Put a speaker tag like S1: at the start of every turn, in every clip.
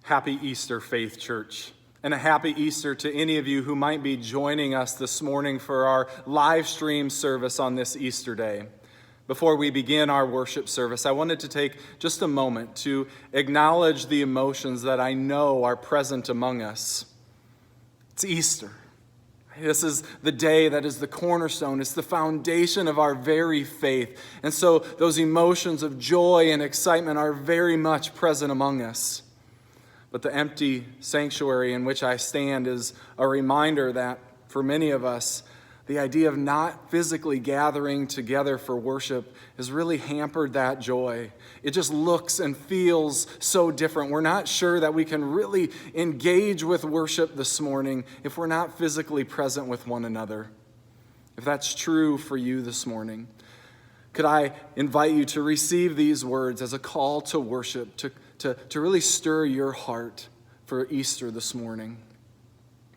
S1: Happy Easter, Faith Church, and a happy Easter to any of you who might be joining us this morning for our live stream service on this Easter day. Before we begin our worship service, I wanted to take just a moment to acknowledge the emotions that I know are present among us. It's Easter. This is the day that is the cornerstone. It's the foundation of our very faith. And so those emotions of joy and excitement are very much present among us. But the empty sanctuary in which I stand is a reminder that for many of us, the idea of not physically gathering together for worship has really hampered that joy. It just looks and feels so different. We're not sure that we can really engage with worship this morning if we're not physically present with one another. If that's true for you this morning, could I invite you to receive these words as a call to worship, to really stir your heart for Easter this morning?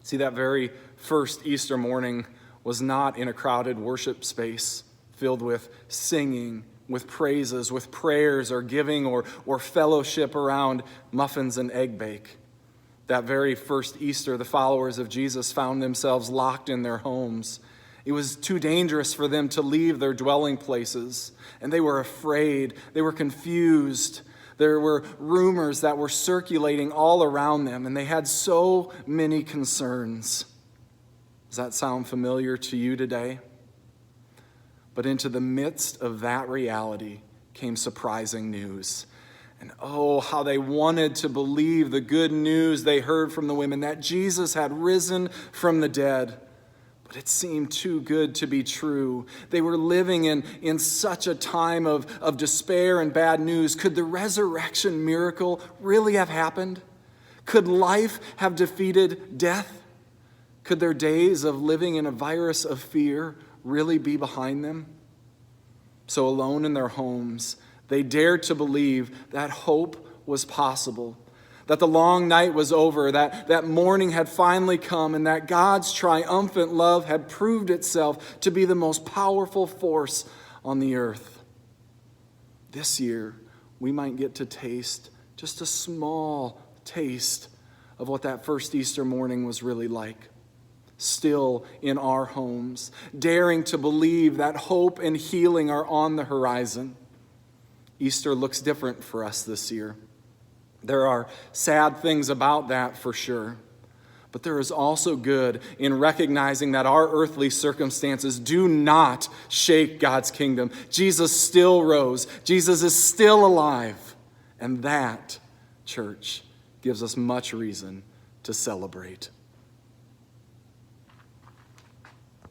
S1: See, that very first Easter morning was not in a crowded worship space filled with singing, with praises, with prayers or giving or fellowship around muffins and egg bake. That very first Easter, the followers of Jesus found themselves locked in their homes. It was too dangerous for them to leave their dwelling places, and they were afraid. They were confused. There were rumors that were circulating all around them, and they had so many concerns. Does that sound familiar to you today? But into the midst of that reality came surprising news. And oh, how they wanted to believe the good news they heard from the women, that Jesus had risen from the dead. But it seemed too good to be true. They were living in such a time of despair and bad news. Could the resurrection miracle really have happened? Could life have defeated death? Could their days of living in a virus of fear really be behind them? So alone in their homes, they dared to believe that hope was possible, that the long night was over, that morning had finally come, and that God's triumphant love had proved itself to be the most powerful force on the earth. This year, we might get to taste just a small taste of what that first Easter morning was really like. Still in our homes, daring to believe that hope and healing are on the horizon. Easter looks different for us this year. There are sad things about that for sure, but there is also good in recognizing that our earthly circumstances do not shake God's kingdom. Jesus still rose. Jesus is still alive. And that, church, gives us much reason to celebrate.